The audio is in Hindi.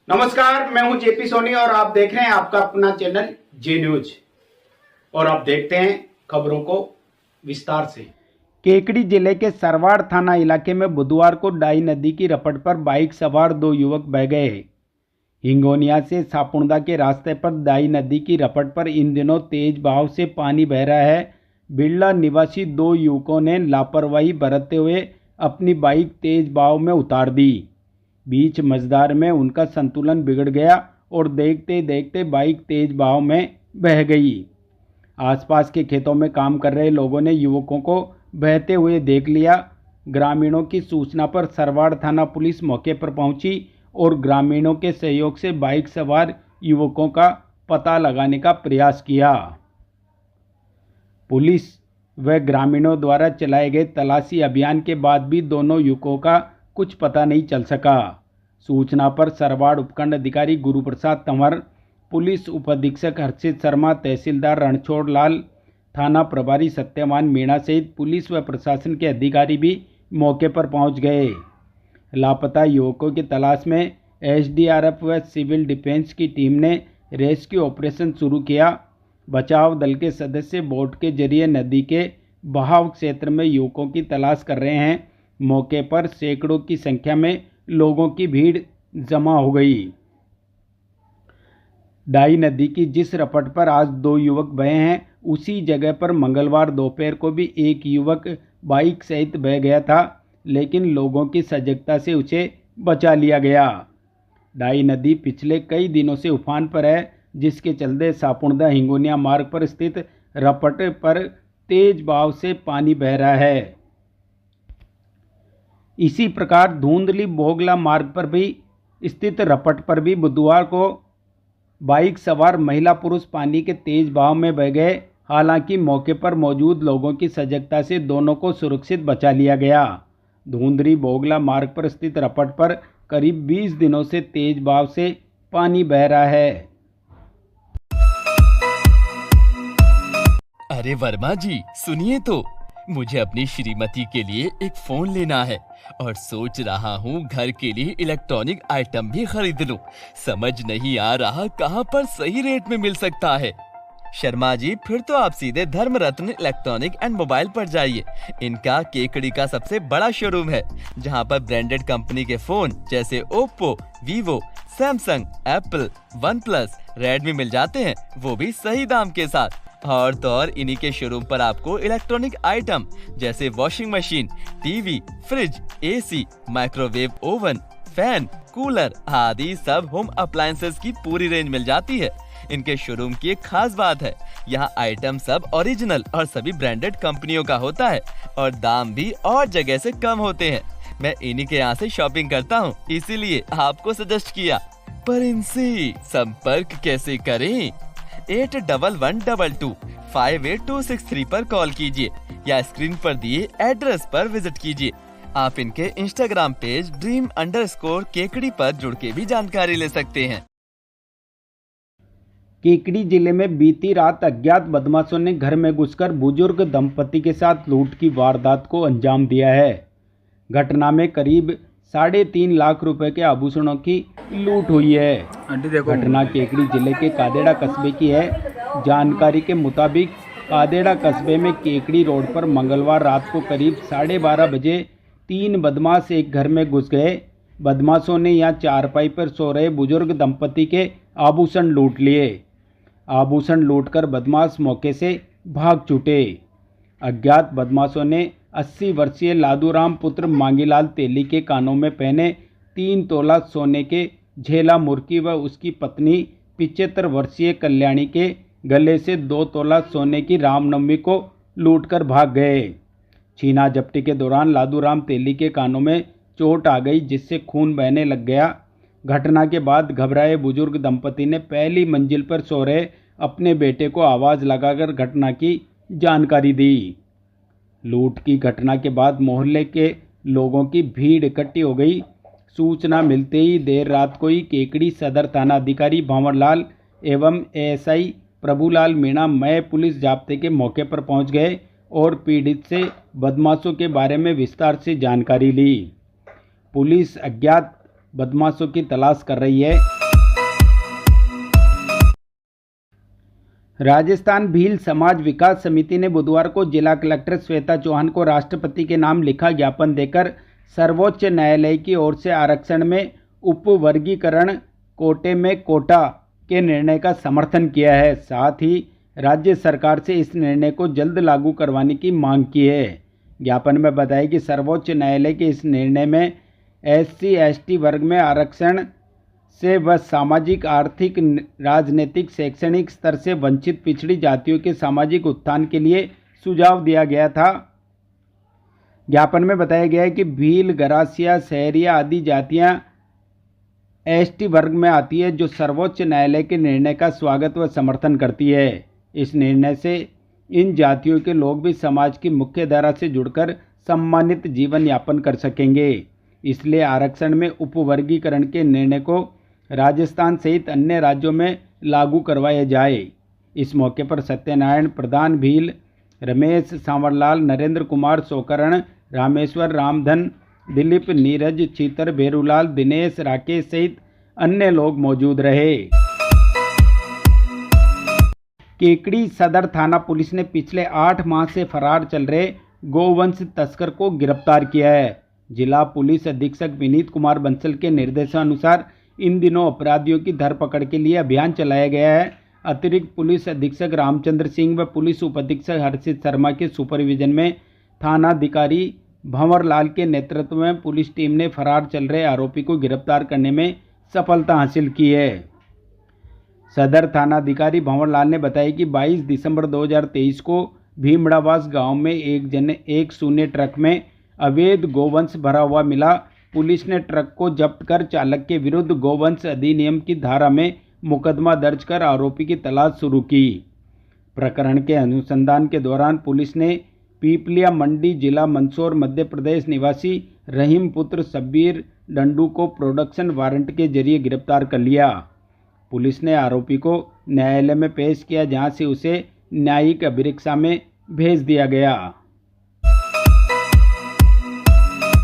नमस्कार, मैं हूं जेपी सोनी और आप देख रहे हैं आपका अपना चैनल जे न्यूज। और आप देखते हैं खबरों को विस्तार से। केकड़ी जिले के सरवाड़ थाना इलाके में बुधवार को डाई नदी की रपट पर बाइक सवार दो युवक बह गए। हिंगोनिया से सापुड़दा के रास्ते पर दाई नदी की रपट पर इन दिनों तेज बहाव से पानी बह रहा है। बिरला निवासी दो युवकों ने लापरवाही बरतते हुए अपनी बाइक तेज बहाव में उतार दी। बीच मझधार में उनका संतुलन बिगड़ गया और देखते देखते बाइक तेज बहाव में बह गई। आसपास के खेतों में काम कर रहे लोगों ने युवकों को बहते हुए देख लिया। ग्रामीणों की सूचना पर सरवाड़ थाना पुलिस मौके पर पहुंची और ग्रामीणों के सहयोग से बाइक सवार युवकों का पता लगाने का प्रयास किया। पुलिस व ग्रामीणों द्वारा चलाए गए तलाशी अभियान के बाद भी दोनों युवकों का कुछ पता नहीं चल सका। सूचना पर सरवाड़ उपखंड अधिकारी गुरुप्रसाद तंवर, पुलिस उपाधीक्षक हर्षित शर्मा, तहसीलदार रणछोड़ लाल, थाना प्रभारी सत्यवान मीणा सहित पुलिस व प्रशासन के अधिकारी भी मौके पर पहुंच गए। लापता युवकों की तलाश में एसडीआरएफ व सिविल डिफेंस की टीम ने रेस्क्यू ऑपरेशन शुरू किया। बचाव दल के सदस्य बोट के जरिए नदी के बहाव क्षेत्र में युवकों की तलाश कर रहे हैं। मौके पर सैकड़ों की संख्या में लोगों की भीड़ जमा हो गई। डाई नदी की जिस रपट पर आज दो युवक बहे हैं, उसी जगह पर मंगलवार दोपहर को भी एक युवक बाइक सहित बह गया था, लेकिन लोगों की सजगता से उसे बचा लिया गया। डाई नदी पिछले कई दिनों से उफान पर है, जिसके चलते सापुड़दा हिंगोनिया मार्ग पर स्थित रपट पर तेज बहाव से पानी बह रहा है। इसी प्रकार धुंधली बोगला मार्ग पर भी स्थित रपट पर भी बुधवार को बाइक सवार महिला पुरुष पानी के तेज बहाव में बह गए। हालांकि मौके पर मौजूद लोगों की सजगता से दोनों को सुरक्षित बचा लिया गया। धुंधली बोगला मार्ग पर स्थित रपट पर करीब 20 दिनों से तेज बहाव से पानी बह रहा है। अरे वर्मा जी, सुनिए तो, मुझे अपनी श्रीमती के लिए एक फोन लेना है और सोच रहा हूँ घर के लिए इलेक्ट्रॉनिक आइटम भी खरीद लूं। समझ नहीं आ रहा कहाँ पर सही रेट में मिल सकता है। शर्मा जी, फिर तो आप सीधे धर्म रत्न इलेक्ट्रॉनिक एंड मोबाइल पर जाइए। इनका केकड़ी का सबसे बड़ा शोरूम है, जहाँ पर ब्रांडेड कंपनी के फोन जैसे Oppo, Vivo, Samsung, Apple, OnePlus, Redmi मिल जाते हैं, वो भी सही दाम के साथ। और तो और इन्हीं के शोरूम पर आपको इलेक्ट्रॉनिक आइटम जैसे washing machine, TV, fridge, AC, microwave oven, fan, cooler आदि सब होम अप्लायंसेस की पूरी रेंज मिल जाती है। इनके शोरूम की एक खास बात है, यहाँ आइटम सब ओरिजिनल और सभी ब्रांडेड कंपनियों का होता है और दाम भी और जगह से कम होते हैं। मैं इन्हीं के यहाँ से शॉपिंग करता हूँ, इसीलिए आपको सजेस्ट किया। पर इनसे संपर्क कैसे करें? 8112258263 पर कॉल कीजिए या स्क्रीन पर दिए एड्रेस पर विजिट कीजिए। आप इनके इंस्टाग्राम पेज dream_केकड़ी पर जुड़ के भी जानकारी ले सकते हैं। केकड़ी जिले में बीती रात अज्ञात बदमाशों ने घर में घुसकर बुजुर्ग दंपति के साथ लूट की वारदात को अंजाम दिया है। घटना में करीब 3.5 लाख रुपए के आभूषणों की लूट हुई है। घटना केकड़ी जिले के कादेड़ा कस्बे की है। जानकारी के मुताबिक कादेड़ा कस्बे में केकड़ी रोड पर मंगलवार रात को करीब 12:30 बजे 3 बदमाश एक घर में घुस गए। बदमाशों ने यहां चारपाई पर सो रहे बुजुर्ग दंपति के आभूषण लूट लिए। आभूषण लूटकर बदमाश मौके से भाग छूटे। अज्ञात बदमाशों ने 80 वर्षीय लादूराम पुत्र मांगीलाल तेली के कानों में पहने 3 तोला सोने के झेला मुर्की व उसकी पत्नी 75 वर्षीय कल्याणी के गले से 2 तोला सोने की रामनवमी को लूटकर भाग गए। छीना झपटी के दौरान लादूराम तेली के कानों में चोट आ गई, जिससे खून बहने लग गया। घटना के बाद घबराए बुजुर्ग दंपति ने पहली मंजिल पर सो रहे अपने बेटे को आवाज़ लगाकर घटना की जानकारी दी। लूट की घटना के बाद मोहल्ले के लोगों की भीड़ इकट्ठी हो गई। सूचना मिलते ही देर रात को ही केकड़ी सदर थाना अधिकारी भंवरलाल एवं एएसआई प्रभुलाल मीणा मय पुलिस जाब्ते के मौके पर पहुंच गए और पीड़ित से बदमाशों के बारे में विस्तार से जानकारी ली। पुलिस अज्ञात बदमाशों की तलाश कर रही है। राजस्थान भील समाज विकास समिति ने बुधवार को जिला कलेक्टर श्वेता चौहान को राष्ट्रपति के नाम लिखा ज्ञापन देकर सर्वोच्च न्यायालय की ओर से आरक्षण में उपवर्गीकरण कोटे में कोटा के निर्णय का समर्थन किया है। साथ ही राज्य सरकार से इस निर्णय को जल्द लागू करवाने की मांग की है। ज्ञापन में बताया कि सर्वोच्च न्यायालय के इस निर्णय में SC/ST वर्ग में आरक्षण से व सामाजिक, आर्थिक, राजनीतिक, शैक्षणिक स्तर से वंचित पिछड़ी जातियों के सामाजिक उत्थान के लिए सुझाव दिया गया था। ज्ञापन में बताया गया है कि भील, गरासिया, सहरिया आदि जातियां ST वर्ग में आती है, जो सर्वोच्च न्यायालय के निर्णय का स्वागत व समर्थन करती है। इस निर्णय से इन जातियों के लोग भी समाज की मुख्य धारा से जुड़कर सम्मानित जीवन यापन कर सकेंगे। इसलिए आरक्षण में उपवर्गीकरण के निर्णय को राजस्थान सहित अन्य राज्यों में लागू करवाया जाए। इस मौके पर सत्यनारायण प्रधान भील, रमेश सांवरलाल, नरेंद्र कुमार सोकरण, रामेश्वर रामधन, दिलीप, नीरज, चीतर, भेरूलाल, दिनेश, राकेश सहित अन्य लोग मौजूद रहे। केकड़ी सदर थाना पुलिस ने पिछले 8 माह से फरार चल रहे गोवंश तस्कर को गिरफ्तार किया है। जिला पुलिस अधीक्षक विनीत कुमार बंसल के निर्देशानुसार इन दिनों अपराधियों की धरपकड़ के लिए अभियान चलाया गया है। अतिरिक्त पुलिस अधीक्षक रामचंद्र सिंह व पुलिस उप अधीक्षक हर्षित शर्मा के सुपरविजन में थानाधिकारी भंवर लाल के नेतृत्व में पुलिस टीम ने फरार चल रहे आरोपी को गिरफ्तार करने में सफलता हासिल की है। सदर थानाधिकारी भंवर लाल ने बताया कि 22 दिसंबर 2023 को भीमड़ावास गांव में एक शून्य ट्रक में अवैध गोवंश भरा हुआ मिला। पुलिस ने ट्रक को जब्त कर चालक के विरुद्ध गोवंश अधिनियम की धारा में मुकदमा दर्ज कर आरोपी की तलाश शुरू की। प्रकरण के अनुसंधान के दौरान पुलिस ने पीपलिया मंडी जिला मंदसौर मध्य प्रदेश निवासी रहीम पुत्र शब्बीर डंडू को प्रोडक्शन वारंट के जरिए गिरफ्तार कर लिया। पुलिस ने आरोपी को न्यायालय में पेश किया, जहां से उसे न्यायिक अभिरक्षा में भेज दिया गया।